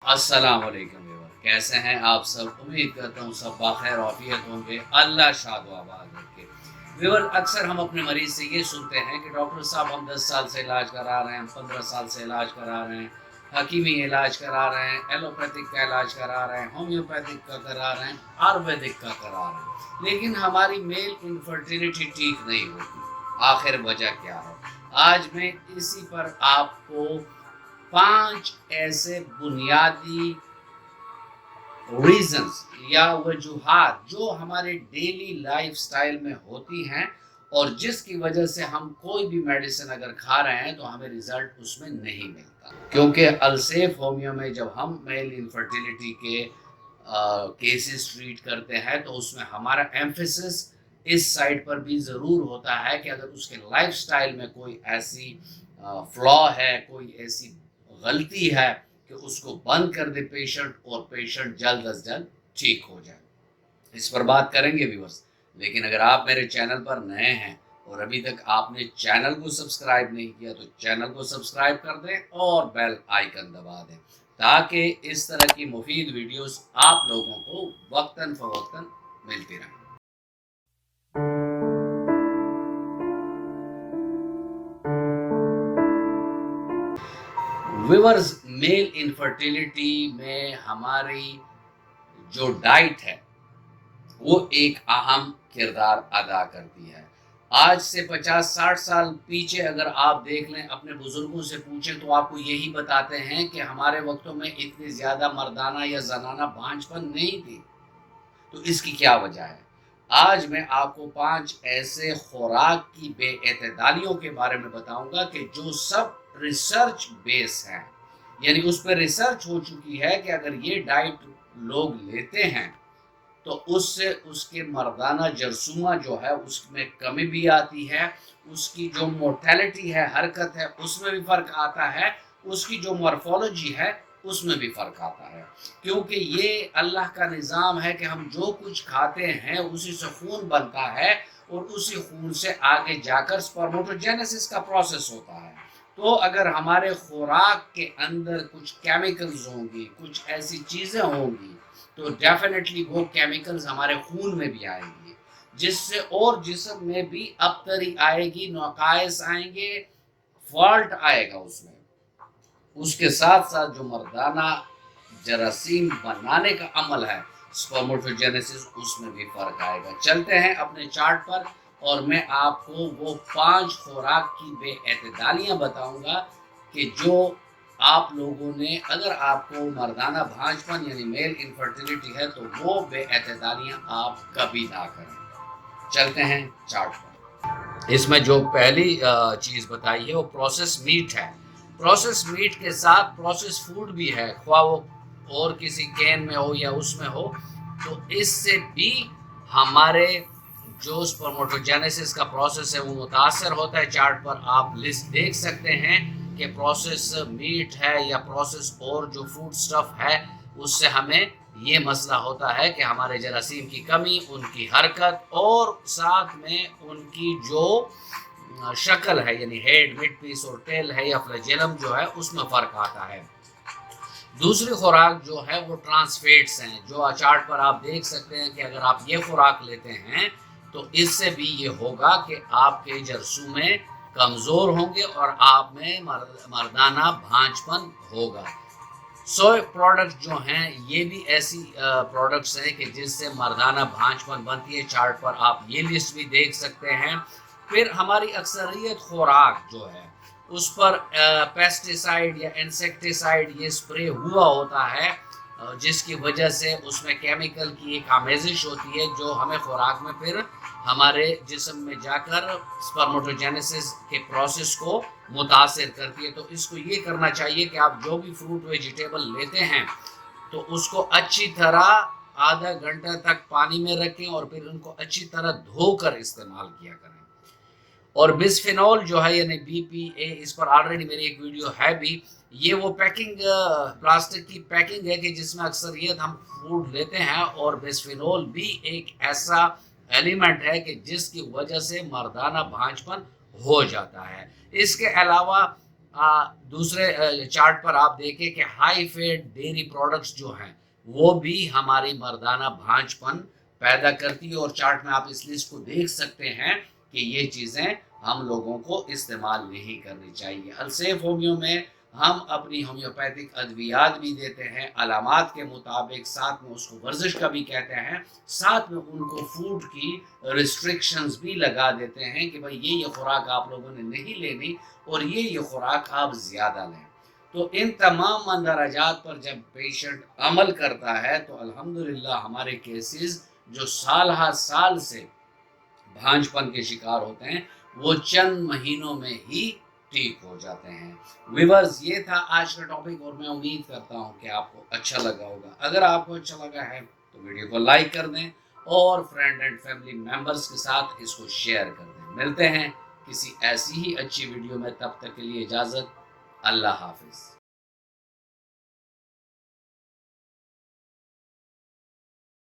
अस्सलाम वालेकुम व्यूअर, कैसे हैं आप सब। उम्मीद करता हूँ सब बाखैर आफियत होंगे, अल्लाह शाद व आबाद रखे। व्यूअर, अक्सर हम अपने मरीज से ये सुनते हैं कि डॉक्टर साहब हम 10 साल से इलाज करा रहे हैं, हम 15 साल से इलाज करा रहे हैं, हकीमी इलाज करा रहे हैं, एलोपैथिक का इलाज करा रहे हैं, होम्योपैथिक का करा रहे हैं, आयुर्वेदिक का करा रहे हैं, लेकिन हमारी मेल इनफर्टिलिटी ठीक नहीं होती। आखिर वजह क्या है? आज मैं इसी पर आपको 5 ऐसे बुनियादी रीजंस या वजूहात जो हमारे डेली लाइफस्टाइल में होती हैं और जिसकी वजह से हम कोई भी मेडिसिन अगर खा रहे हैं तो हमें रिजल्ट उसमें नहीं मिलता। क्योंकि अलसेफ होमियो में जब हम मेल इनफर्टिलिटी के केसेस ट्रीट करते हैं तो उसमें हमारा एम्फेसिस इस साइड पर भी ज़रूर होता है कि अगर उसके लाइफस्टाइल में कोई ऐसी फ्लॉ है, कोई ऐसी गलती है कि उसको बंद कर दे पेशेंट और पेशेंट जल्द अज जल्द ठीक हो जाए। इस पर बात करेंगे व्यूअर्स। लेकिन अगर आप मेरे चैनल पर नए हैं और अभी तक आपने चैनल को सब्सक्राइब नहीं किया तो चैनल को सब्सक्राइब कर दें और बेल आइकन दबा दें ताकि इस तरह की मुफीद वीडियोस आप लोगों को वक्तन फवक्तन मिलती रहें। व्यूअर्स, मेल इनफर्टिलिटी में हमारी जो डाइट है वो एक अहम किरदार अदा करती है। आज से 50-60 साल पीछे अगर आप देख लें, अपने बुजुर्गों से पूछें तो आपको यही बताते हैं कि हमारे वक्तों में इतनी ज़्यादा मर्दाना या जनाना भांजपन नहीं थी। तो इसकी क्या वजह है? आज मैं आपको 5 ऐसे खुराक की बेएतदालियों के बारे में बताऊंगा कि जो सब रिसर्च बेस हैं, यानी उस पर रिसर्च हो चुकी है कि अगर ये डाइट लोग लेते हैं तो उससे उसके मर्दाना जरसूमा जो है उसमें कमी भी आती है, उसकी जो मोर्टेलिटी है, हरकत है, उसमें भी फ़र्क आता है, उसकी जो मॉर्फोलॉजी है उसमें भी फ़र्क आता है। क्योंकि ये अल्लाह का निज़ाम है कि हम जो कुछ खाते हैं उसी से खून बनता है और उसी खून से आगे जाकर स्पर्मेटोजेनेसिस का प्रोसेस होता है। तो अगर हमारे खुराक के अंदर कुछ केमिकल्स होंगी, कुछ ऐसी चीज़ें होंगी तो डेफिनेटली वो केमिकल्स हमारे खून में भी आएंगे, जिससे और जिस्म में भी अबतरी आएगी, नकाइस आएंगे, फॉल्ट आएगा उसमें। उसके साथ साथ जो मर्दाना जरासीम बनाने का अमल है, स्पर्मेटोजेनेसिस, उसमें भी फर्क आएगा। चलते हैं अपने चार्ट पर और मैं आपको वो 5 खुराक की बेएतदालियां बताऊंगा कि जो आप लोगों ने, अगर आपको मर्दाना भांजपन यानी मेल इनफर्टिलिटी है तो वो बेएतदालियां आप कभी ना करें। चलते हैं चार्ट पर। इसमें जो पहली चीज़ बताई है वो प्रोसेस मीट है। प्रोसेस मीट के साथ प्रोसेस फूड भी है, ख्वाह वो और किसी कैन में हो या उसमें हो, तो इससे भी हमारे जो स्पर्मेटोजेनेसिस का प्रोसेस है वो मुतासर होता है। चार्ट पर आप लिस्ट देख सकते हैं कि प्रोसेस मीट है या प्रोसेस और जो फूड स्टफ है उससे हमें ये मसला होता है कि हमारे जरासीम की कमी, उनकी हरकत और साथ में उनकी जो शक्ल है यानी हेड, मिड पीस और टेल है या फ्लैजेलम जो है उसमें फ़र्क आता है। दूसरी खुराक जो है वो ट्रांसफेट्स हैं, जो चार्ट पर आप देख सकते हैं कि अगर आप ये खुराक लेते हैं तो इससे भी ये होगा कि आपके जरसूमे कमज़ोर होंगे और आप में मर्दाना भांजपन होगा। सोए प्रोडक्ट जो हैं ये भी ऐसी प्रोडक्ट्स हैं कि जिससे मर्दाना भांजपन बनती है। चार्ट पर आप ये लिस्ट भी देख सकते हैं। फिर हमारी अक्सरियत खुराक जो है उस पर पेस्टिसाइड या इंसेक्टिसाइड ये स्प्रे हुआ होता है, जिसकी वजह से उसमें केमिकल की एक आमेजिश होती है जो हमें खुराक में फिर हमारे जिस्म में जाकर स्पर्मेटोजेनेसिस के प्रोसेस को मुतासिर करती है। तो इसको ये करना चाहिए कि आप जो भी फ्रूट वेजिटेबल लेते हैं तो उसको अच्छी तरह आधा घंटा तक पानी में रखें और फिर उनको अच्छी तरह धोकर इस्तेमाल किया करें। और बिस्फेनॉल जो है यानी BPA, इस पर ऑलरेडी मेरी एक वीडियो है भी। ये वो पैकिंग, प्लास्टिक की पैकिंग है कि जिसमें अक्सरियत हम फूड लेते हैं और बिस्फेनॉल भी एक ऐसा एलिमेंट है कि जिसकी वजह से मर्दाना भांजपन हो जाता है। इसके अलावा دوسرے چارٹ پر آپ دیکھیں کہ ہائی فیٹ ڈیری پروڈکٹس جو ہیں وہ بھی ہماری مردانہ بھانج پن پیدا کرتی ہے، اور چارٹ میں آپ اس لسٹ کو دیکھ سکتے ہیں کہ یہ چیزیں ہم لوگوں کو استعمال نہیں کرنی چاہیے۔ السیف ہومیو میں ہم اپنی ہومیوپیتھک ادویات بھی دیتے ہیں علامات کے مطابق، ساتھ میں اس کو ورزش کا بھی کہتے ہیں، ساتھ میں ان کو فوڈ کی ریسٹرکشنز بھی لگا دیتے ہیں کہ بھئی یہ خوراک آپ لوگوں نے نہیں لینی اور یہ خوراک آپ زیادہ لیں۔ تو ان تمام مندرجات پر جب پیشنٹ عمل کرتا ہے تو الحمدللہ ہمارے کیسز جو سال ہر سال سے بھانج پن کے شکار ہوتے ہیں وہ چند مہینوں میں ہی ٹھیک ہو جاتے ہیں۔ ویورز، یہ تھا آج کا ٹاپک، اور میں امید کرتا ہوں کہ آپ کو اچھا لگا ہوگا۔ اگر آپ کو اچھا لگا ہے تو ویڈیو کو لائک کر دیں اور فرینڈ اینڈ فیملی ممبرز کے ساتھ اس کو شیئر کر دیں۔ ملتے ہیں کسی ایسی ہی اچھی ویڈیو میں، تب تک کے لیے اجازت، اللہ حافظ۔